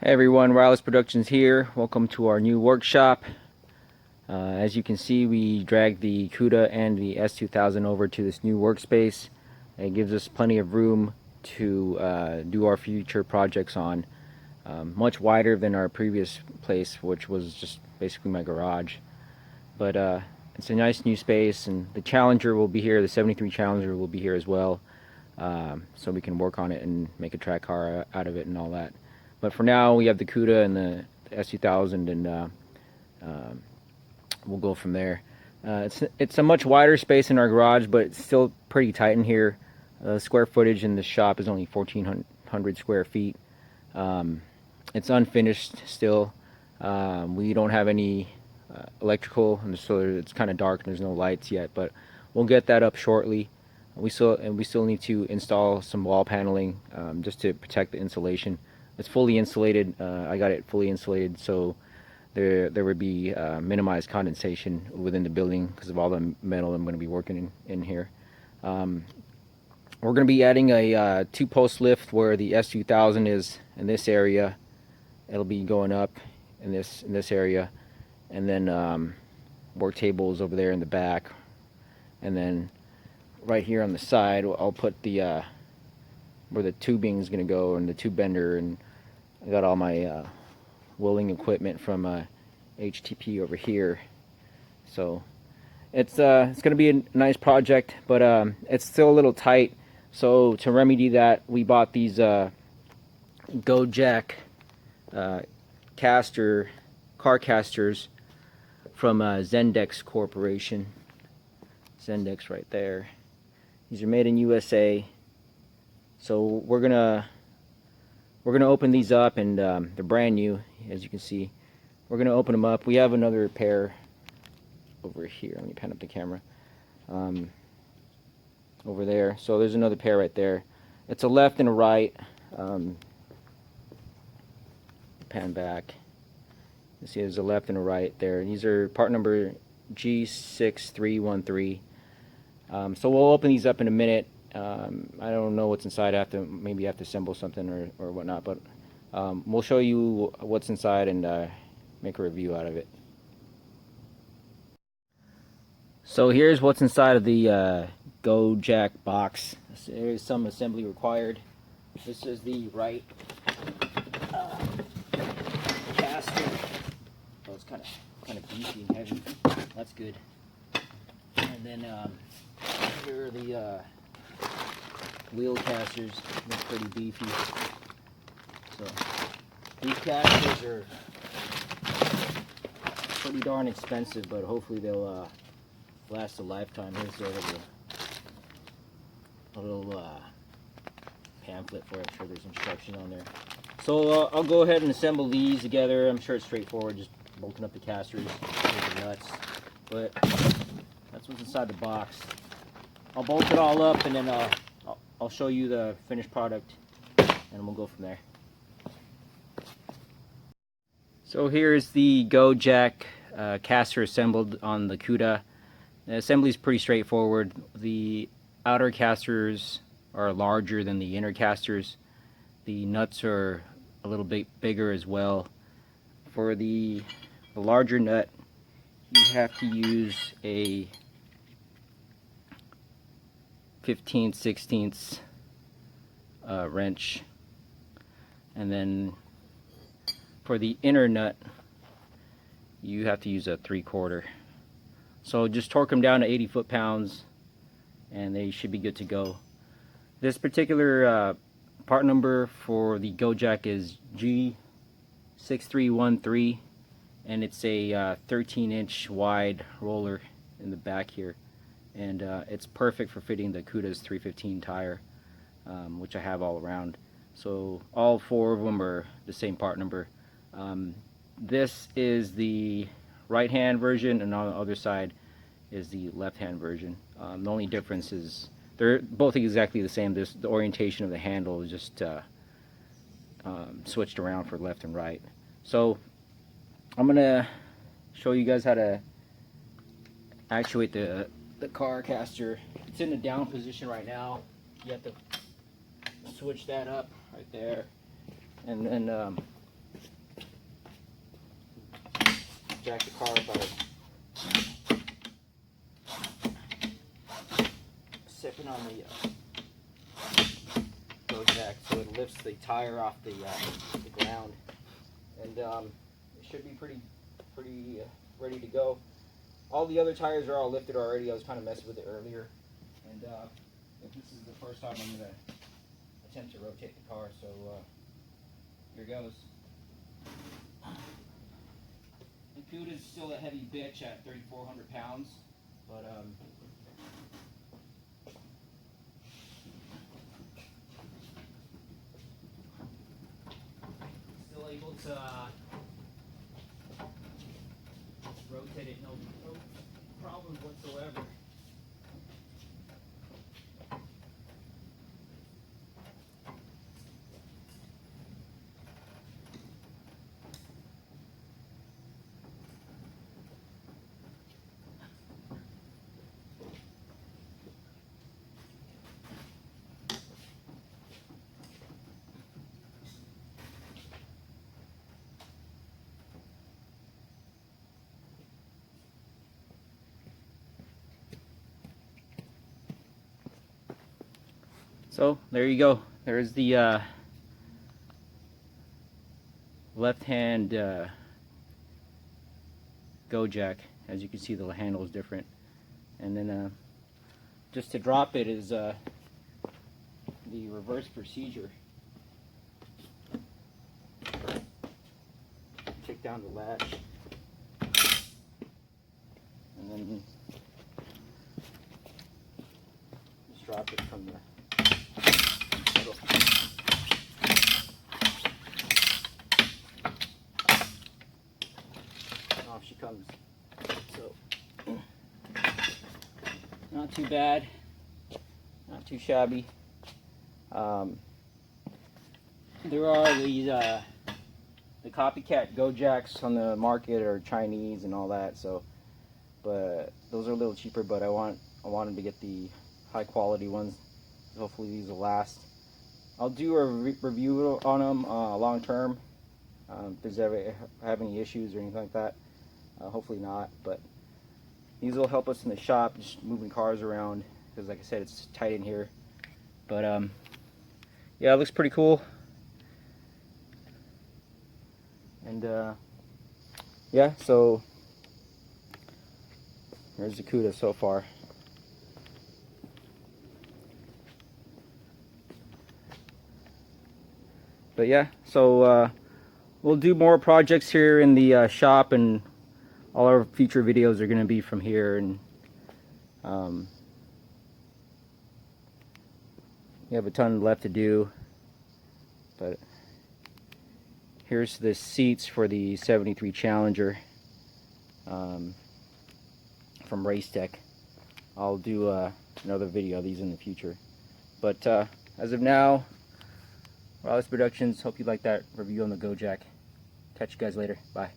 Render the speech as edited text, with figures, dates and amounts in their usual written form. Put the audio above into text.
Hey everyone, Wireless Productions here. Welcome to our new workshop. As you can see, we dragged the Cuda and the S2000 over to this new workspace. It gives us plenty of room to do our future projects on. Much wider than our previous place, which was just basically my garage. But it's a nice new space, and the Challenger will be here. The 73 Challenger will be here as well, so we can work on it and make a track car out of it and all that. But for now, we have the Cuda and the S2000, and we'll go from there. It's a much wider space in our garage, but it's still pretty tight in here. Square footage in the shop is only 1,400 square feet. It's unfinished still. We don't have any electrical, and so it's kind of dark and there's no lights yet, but we'll get that up shortly. We still need to install some wall paneling just to protect the insulation. It's fully insulated. I got it fully insulated, so there would be minimized condensation within the building because of all the metal I'm going to be working in here. We're going to be adding a two-post lift where the S2000 is in this area. It'll be going up in this area, and then work tables over there in the back, and then right here on the side I'll put the where the tubing is going to go, and the tube bender, and I got all my welding equipment from HTP over here. So it's going to be a nice project, but it's still a little tight. So to remedy that, we bought these GoJack car casters from Zendex Corporation. Zendex right there. These are made in USA. So we're gonna open these up, and they're brand new, as you can see. We're gonna open them up. We have another pair over here. Let me pan up the camera. Over there. So there's another pair right there. It's a left and a right. Pan back. You see there's a left and a right there. These are part number G6313. So we'll open these up in a minute. I don't know what's inside. Maybe have to assemble something or whatnot, but we'll show you what's inside and make a review out of it. So here's what's inside of the GoJack box. There's some assembly required. This is the right caster. Oh, it's kind of beefy and heavy. That's good. And then here are the wheel casters. They're pretty beefy. So these casters are pretty darn expensive, but hopefully they'll last a lifetime. Here's a little pamphlet for it. I'm sure there's instruction on there. So I'll go ahead and assemble these together. I'm sure it's straightforward, just bolting up the casters with the nuts. But that's what's inside the box. I'll bolt it all up, and then I'll show you the finished product, and we'll go from there. So here's the GoJack caster assembled on the Cuda. The assembly is pretty straightforward. The outer casters are larger than the inner casters. The nuts are a little bit bigger as well. For the larger nut, you have to use a 15/16 wrench, and then for the inner nut you have to use a 3/4. So just torque them down to 80 foot-pounds and they should be good to go. This particular part number for the GoJack is G6313, and it's a 13-inch wide roller in the back here, and it's perfect for fitting the Cuda's 315 tire, which I have all around. So all four of them are the same part number. This is the right hand version, and on the other side is the left hand version. The only difference is they're both exactly the same. The orientation of the handle is just switched around for left and right. So I'm gonna show you guys how to actuate the car caster. It's in the down position right now. You have to switch that up right there, and then jack the car by sipping on the go jack, so it lifts the tire off the ground, and it should be pretty ready to go. All the other tires are all lifted already. I was kind of messing with it earlier, and if this is the first time I'm going to attempt to rotate the car, so here goes. The Cuda is still a heavy bitch at 3,400 pounds, but still able to rotate it, no problems whatsoever. So there you go. There's the left-hand go jack. As you can see, the handle is different. And then just to drop it is the reverse procedure. Take down the latch, and then just drop it from the middle. Off she comes. So not too bad, not too shabby. There are these the copycat go jacks on the market are Chinese and all that, so but those are a little cheaper, but I wanted to get the high quality ones. Hopefully these will last. I'll do a review on them long term, if there's ever have any issues or anything like that. Hopefully not, but these will help us in the shop, just moving cars around, because like I said, it's tight in here. But yeah, it looks pretty cool. And yeah, so here's the Cuda so far. But yeah, so we'll do more projects here in the shop, and all our future videos are going to be from here. And we have a ton left to do, but here's the seats for the 73 Challenger from Race Tech. I'll do another video of these in the future. But as of now, Rawless Productions, hope you like that review on the Go Jack. Catch you guys later. Bye.